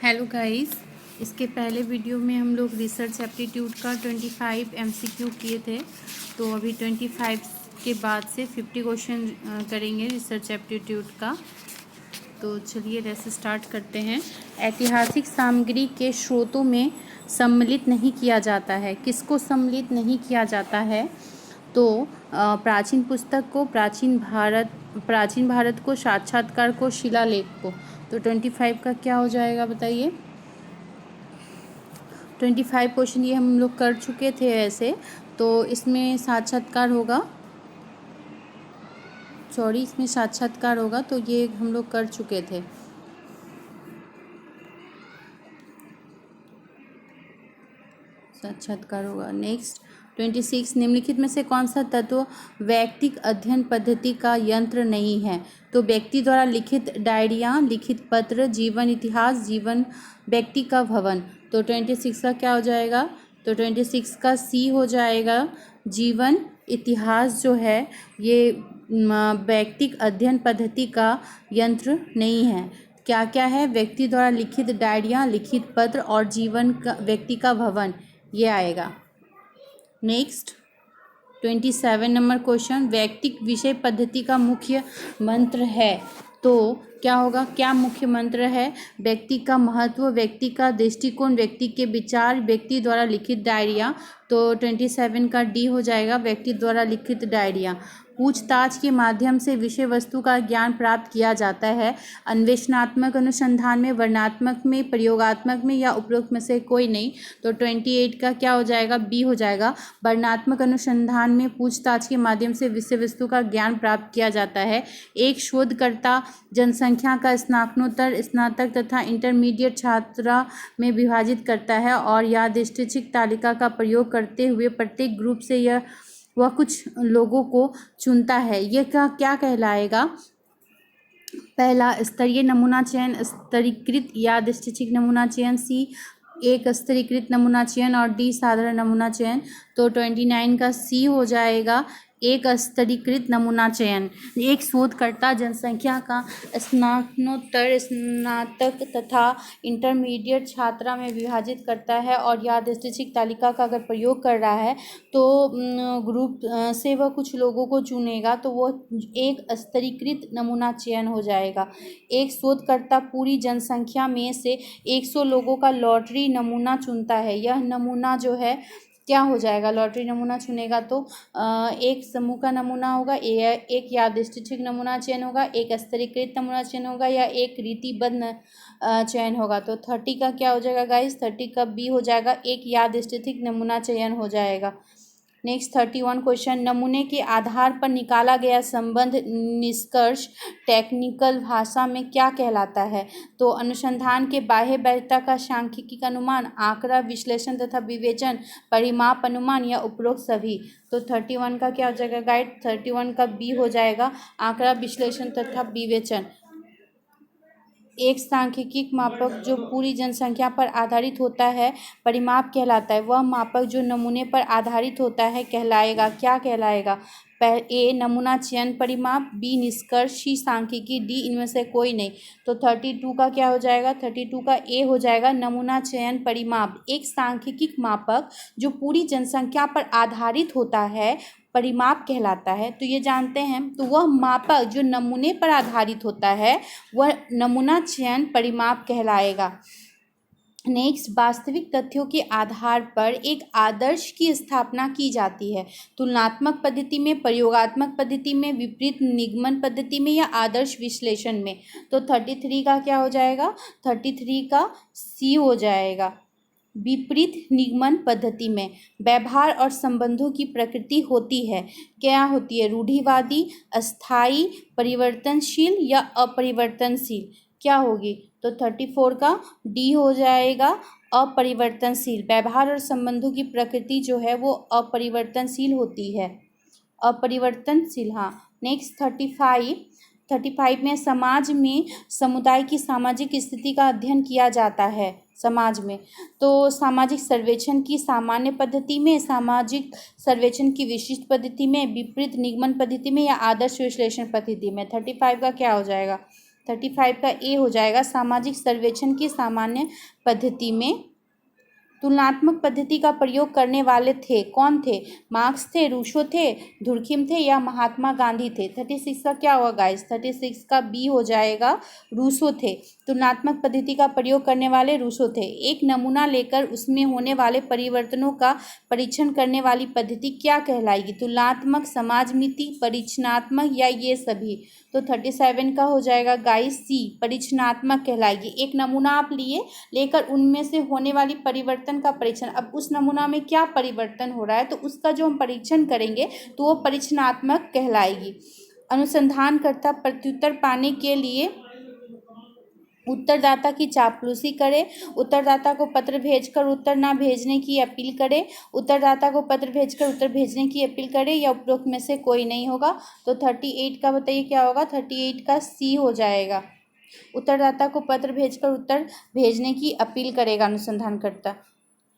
Hello guys, इसके पहले video में हम लोग रिसर्च एप्टीट्यूड का 25 एमसीक्यू किए थे। तो अभी 25 के बाद से 50 क्वेश्चन करेंगे रिसर्च एप्टीट्यूड का। तो चलिए रेस स्टार्ट करते हैं। ऐतिहासिक सामग्री के स्रोतों में सम्मिलित नहीं किया जाता है। किसको सम्मिलित नहीं किया जाता है? तो प्राचीन पुस्तक को, प्राचीन भारत को, साक्षात्कार को, शिलालेख को। तो 25 का क्या हो जाएगा बताइए। 25 क्वेश्चन ये हम लोग कर चुके थे ऐसे। तो इसमें साक्षात्कार होगा, इसमें साक्षात्कार होगा। तो ये हम लोग कर चुके थे। साक्षात्कार होगा। नेक्स्ट 26, निम्नलिखित में से कौन सा तत्व वैयक्तिक अध्ययन पद्धति का यंत्र नहीं है? तो व्यक्ति द्वारा लिखित डायरियाँ, लिखित पत्र, जीवन इतिहास, जीवन व्यक्ति का भवन। तो 26 का क्या हो जाएगा? तो 26 का सी हो जाएगा। जीवन इतिहास जो है ये वैयक्तिक अध्ययन पद्धति का यंत्र नहीं है। क्या क्या है? व्यक्ति द्वारा लिखित डायरियाँ, लिखित पत्र और जीवन का व्यक्ति का भवन, ये आएगा। नेक्स्ट 27 नंबर क्वेश्चन, वैयक्तिक विषय पद्धति का मुख्य मंत्र है। तो क्या होगा? क्या मुख्य मंत्र है? व्यक्ति का महत्व, व्यक्ति का दृष्टिकोण, व्यक्ति के विचार, व्यक्ति द्वारा लिखित डायरिया। तो 27 का डी हो जाएगा, व्यक्ति द्वारा लिखित डायरिया। पूछताछ के माध्यम से विषय वस्तु का ज्ञान प्राप्त किया जाता है। अन्वेषणात्मक अनुसंधान में, वर्णनात्मक में, प्रयोगात्मक में या उपरोक्त में से कोई नहीं। तो 28 का क्या हो जाएगा? बी हो जाएगा। वर्णनात्मक अनुसंधान में पूछताछ के माध्यम से विषय वस्तु का ज्ञान प्राप्त किया जाता है। एक शोधकर्ता जनसंख्या का स्नातकोत्तर, स्नातक तथा इंटरमीडिएट छात्रा में विभाजित करता है और यादृच्छिक तालिका का प्रयोग करते हुए प्रत्येक ग्रुप से वह कुछ लोगों को चुनता है। यह क्या कहलाएगा? पहला स्तरीय नमूना चयन, स्तरीकृत यादृच्छिक नमूना चयन, सी एक स्तरीकृत नमूना चयन और डी साधारण नमूना चयन। तो 29 का सी हो जाएगा, एक स्तरीकृत नमूना चयन। एक शोधकर्ता जनसंख्या का स्नातकोत्तर, स्नातक तथा इंटरमीडिएट छात्रा में विभाजित करता है और यादृच्छिक तालिका का अगर प्रयोग कर रहा है तो ग्रुप से वह कुछ लोगों को चुनेगा, तो वो एक स्तरीकृत नमूना चयन हो जाएगा। एक शोधकर्ता पूरी जनसंख्या में से 100 लोगों का लॉटरी नमूना चुनता है। यह नमूना जो है क्या हो जाएगा? लॉटरी नमूना चुनेगा तो एक समूह का नमूना होगा, एक यादृच्छिक नमूना चयन होगा, एक स्तरीकृत नमूना चयन होगा या एक रीतिबद्ध चयन होगा। तो 30 का क्या हो जाएगा गाइस? 30 का बी हो जाएगा, एक यादृच्छिक नमूना चयन हो जाएगा। नेक्स्ट 31 क्वेश्चन, नमूने के आधार पर निकाला गया संबंध निष्कर्ष टेक्निकल भाषा में क्या कहलाता है? तो अनुसंधान के बाह्य वैधता का सांख्यिकी अनुमान, आंकड़ा विश्लेषण तथा विवेचन, परिमाप अनुमान या उपरोक्त सभी। तो 31 का क्या हो जाएगा गाइड? 31 का बी हो जाएगा, आंकड़ा विश्लेषण तथा विवेचन। एक सांख्यिकीय मापक जो पूरी जनसंख्या पर आधारित होता है परिमाप कहलाता है। वह मापक जो नमूने पर आधारित होता है कहलाएगा, क्या कहलाएगा? ए नमूना चयन परिमाप, बी निष्कर्ष, सी सांख्यिकी, डी इनमें से कोई नहीं। तो 32 का क्या हो जाएगा? 32 का ए हो जाएगा, नमूना चयन परिमाप। एक सांख्यिकीय मापक जो पूरी जनसंख्या पर आधारित होता है परिमाप कहलाता है। तो ये जानते हैं। तो वह मापक जो नमूने पर आधारित होता है वह नमूना चयन परिमाप कहलाएगा। नेक्स्ट, वास्तविक तथ्यों के आधार पर एक आदर्श की स्थापना की जाती है। तुलनात्मक पद्धति में, प्रयोगात्मक पद्धति में, विपरीत निगमन पद्धति में या आदर्श विश्लेषण में। तो 33 का क्या हो जाएगा? 33 का सी हो जाएगा, विपरीत निगमन पद्धति में। व्यवहार और संबंधों की प्रकृति होती है, क्या होती है? रूढ़िवादी, अस्थायी, परिवर्तनशील या अपरिवर्तनशील, क्या होगी? तो 34 का डी हो जाएगा, अपरिवर्तनशील। व्यवहार और संबंधों की प्रकृति जो है वो अपरिवर्तनशील होती है, अपरिवर्तनशील। हाँ। नेक्स्ट 35 में समाज में समुदाय की सामाजिक स्थिति का अध्ययन किया जाता है समाज में। तो सामाजिक सर्वेक्षण की सामान्य पद्धति में, सामाजिक सर्वेक्षण की विशिष्ट पद्धति में, विपरीत निगमन पद्धति में या आदर्श विश्लेषण पद्धति में। 35 का क्या हो जाएगा? 35 का ए हो जाएगा, सामाजिक सर्वेक्षण की सामान्य पद्धति में तुलनात्मक पद्धति का प्रयोग करने वाले थे, कौन थे? मार्क्स थे, रूसो थे, दुर्खिम थे या महात्मा गांधी थे? 36 का क्या होगा गाइस? 36 का बी हो जाएगा, रूसो थे। तुलनात्मक पद्धति का प्रयोग करने वाले रूसो थे। एक नमूना लेकर उसमें होने वाले परिवर्तनों का परीक्षण करने वाली पद्धति क्या कहलाएगी? तुलनात्मक, समाजमिति, परीक्षणात्मक या ये सभी? तो 37 का हो जाएगा गाइस सी, परीक्षणात्मक कहलाएगी। एक नमूना आप लेकर उनमें से होने वाली परिवर्तन का परीक्षण। अब उस नमूना में क्या परिवर्तन हो रहा है तो उसका जो हम परीक्षण करेंगे तो वो परीक्षणात्मक कहलाएगी। अनुसंधानकर्ता प्रत्युत्तर पाने के लिए उत्तरदाता की चापलूसी करे, उत्तरदाता को पत्र भेजकर उत्तर ना भेजने की अपील करे, उत्तरदाता को पत्र भेजकर उत्तर भेजने की अपील करे या उपरोक्त में से कोई नहीं होगा। तो 38 का बताइए क्या होगा? 38 का सी हो जाएगा, उत्तरदाता को पत्र भेजकर उत्तर भेजने की अपील करेगा अनुसंधानकर्ता।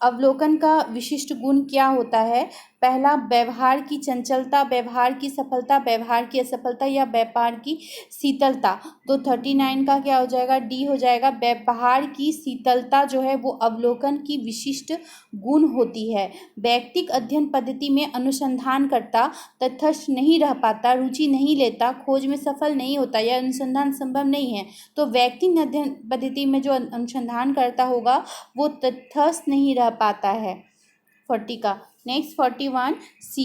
अवलोकन का विशिष्ट गुण क्या होता है? पहला, व्यवहार की चंचलता, व्यवहार की सफलता, व्यवहार की असफलता या व्यापार की शीतलता। तो 39 का क्या हो जाएगा? डी हो जाएगा, व्यवहार की शीतलता जो है वो अवलोकन की विशिष्ट गुण होती है। व्यक्तिक अध्ययन पद्धति में अनुसंधानकर्ता तटस्थ नहीं रह पाता, रुचि नहीं लेता, खोज में सफल नहीं होता या अनुसंधान संभव नहीं है। तो व्यक्तिक अध्ययन पद्धति में जो अनुसंधान करता होगा वो तटस्थ नहीं रह पाता है। 40 का। नेक्स्ट 41 सी,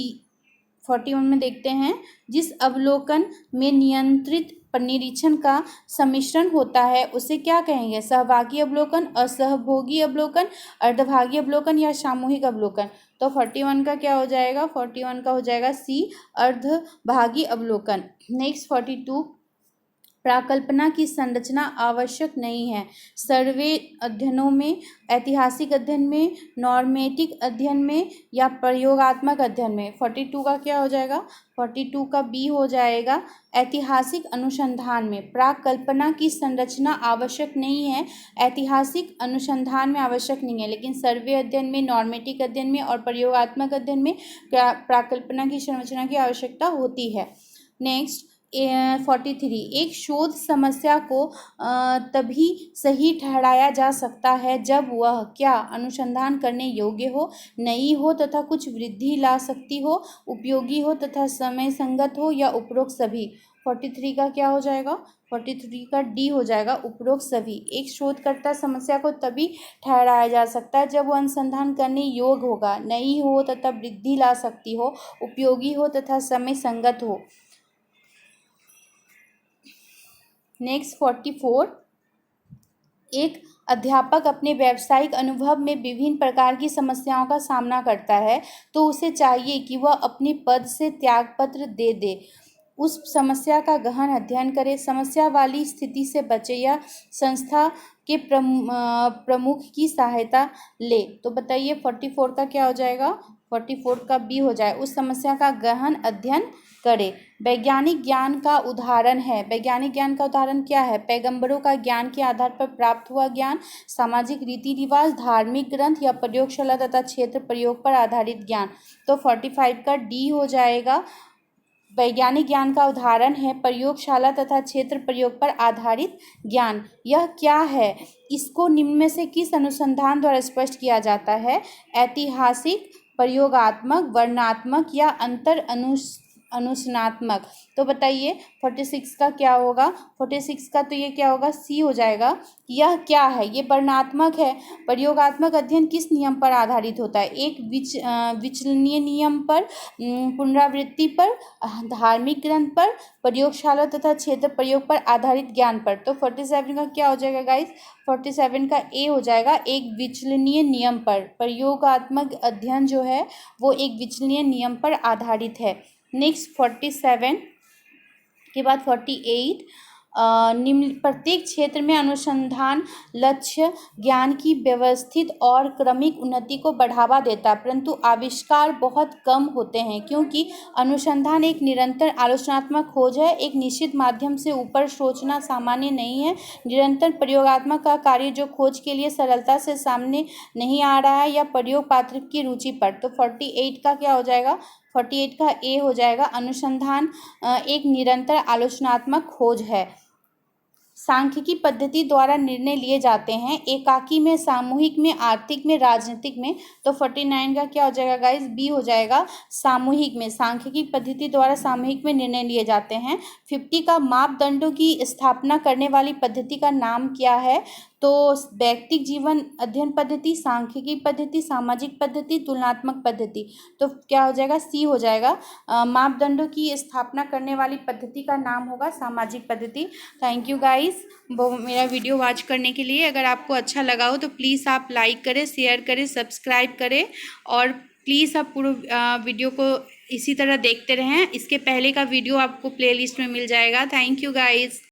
41 में देखते हैं, जिस अवलोकन में नियंत्रित निरीक्षण का सम्मिश्रण होता है उसे क्या कहेंगे? सहभागी अवलोकन, असहभोगी अवलोकन, अर्धभागी अवलोकन या सामूहिक अवलोकन। तो 41 का क्या हो जाएगा? 41 का हो जाएगा सी, अर्धभागी अवलोकन। नेक्स्ट 42, प्राकल्पना की संरचना आवश्यक नहीं है। सर्वे अध्ययनों में, ऐतिहासिक अध्ययन में, नॉर्मेटिक अध्ययन में या प्रयोगात्मक अध्ययन में। 42 का क्या हो जाएगा? 42 का बी हो जाएगा, ऐतिहासिक अनुसंधान में प्राकल्पना की संरचना आवश्यक नहीं है। ऐतिहासिक अनुसंधान में आवश्यक नहीं है, लेकिन सर्वे अध्ययन में, नॉर्मेटिक अध्ययन में और प्रयोगात्मक अध्ययन में प्राकल्पना की संरचना की आवश्यकता होती है। नेक्स्ट 43, एक शोध समस्या को तभी सही ठहराया जा सकता है जब वह क्या? अनुसंधान करने योग्य हो, नई हो तथा कुछ वृद्धि ला सकती हो, उपयोगी हो तथा समय संगत हो या उपरोक्त सभी। 43 का क्या हो जाएगा? 43 का डी हो जाएगा, उपरोक्त सभी। एक शोधकर्ता समस्या को तभी ठहराया जा सकता है जब वह अनुसंधान करने योग्य होगा, नई हो तथा वृद्धि ला सकती हो, उपयोगी हो तथा समय संगत हो। नेक्स्ट 44, एक अध्यापक अपने व्यावसायिक अनुभव में विभिन्न प्रकार की समस्याओं का सामना करता है तो उसे चाहिए कि वह अपने पद से त्यागपत्र दे दे, उस समस्या का गहन अध्ययन करे, समस्या वाली स्थिति से बचे या संस्था के प्रमुख की सहायता ले। तो बताइए 44 का क्या हो जाएगा? 44 का बी हो जाए, उस समस्या का गहन अध्ययन करे। वैज्ञानिक ज्ञान का उदाहरण है। वैज्ञानिक ज्ञान का उदाहरण क्या है? पैगंबरों का ज्ञान के आधार पर प्राप्त हुआ ज्ञान, सामाजिक रीति रिवाज, धार्मिक ग्रंथ या प्रयोगशाला तथा क्षेत्र प्रयोग पर आधारित ज्ञान। तो 45 का डी हो जाएगा, वैज्ञानिक ज्ञान का उदाहरण है प्रयोगशाला तथा क्षेत्र प्रयोग पर आधारित ज्ञान। यह क्या है? इसको निम्न में से किस अनुसंधान द्वारा स्पष्ट किया जाता है? ऐतिहासिक, प्रयोगात्मक, वर्णनात्मक या अनुसनात्मक। तो बताइए 46 का क्या होगा? 46 का तो ये क्या होगा? सी हो जाएगा। यह क्या है? ये वर्णनात्मक है। प्रयोगात्मक अध्ययन किस नियम पर आधारित होता है? एक विचलनीय नियम पर, पुनरावृत्ति पर, धार्मिक ग्रंथ पर, प्रयोगशाला तथा क्षेत्र प्रयोग पर आधारित ज्ञान पर। तो 47 का क्या हो जाएगा गाइस? 47 का ए हो जाएगा, एक विचलनीय नियम पर। प्रयोगात्मक अध्ययन जो है वो एक विचलनीय नियम पर आधारित है। नेक्स्ट 47 के बाद 48, निम्न प्रत्येक क्षेत्र में अनुसंधान लक्ष्य ज्ञान की व्यवस्थित और क्रमिक उन्नति को बढ़ावा देता है, परंतु आविष्कार बहुत कम होते हैं क्योंकि अनुसंधान एक निरंतर आलोचनात्मक खोज है। एक निश्चित माध्यम से ऊपर सोचना सामान्य नहीं है। निरंतर प्रयोगात्मक का कार्य जो खोज के लिए सरलता से सामने नहीं आ रहा है या प्रयोग पात्र की रुचि पर। तो 48 का क्या हो जाएगा? 48 का ए हो जाएगा, अनुसंधान एक निरंतर आलोचनात्मक खोज है। सांख्यिकी पद्धति द्वारा निर्णय लिए जाते हैं, एकाकी में, सामूहिक में, आर्थिक में, राजनीतिक में। तो 49 का क्या हो जाएगा गाइस, बी हो जाएगा, सामूहिक में। सांख्यिकी पद्धति द्वारा सामूहिक में निर्णय लिए जाते हैं। 50 का मापदंडों की स्थापना करने वाली पद्धति का नाम क्या है? तो व्यक्तिक जीवन अध्ययन पद्धति, सांख्यिकी पद्धति, सामाजिक पद्धति, तुलनात्मक पद्धति। तो क्या हो जाएगा, सी हो जाएगा। मापदंडों की स्थापना करने वाली पद्धति का नाम होगा सामाजिक पद्धति। थैंक यू गाइस वो मेरा वीडियो वॉच करने के लिए। अगर आपको अच्छा लगा हो तो प्लीज़ आप लाइक करें, शेयर करें, सब्सक्राइब करें और प्लीज़ आप पूरा वीडियो को इसी तरह देखते रहें। इसके पहले का वीडियो आपको प्लेलिस्ट में मिल जाएगा। Thank you guys.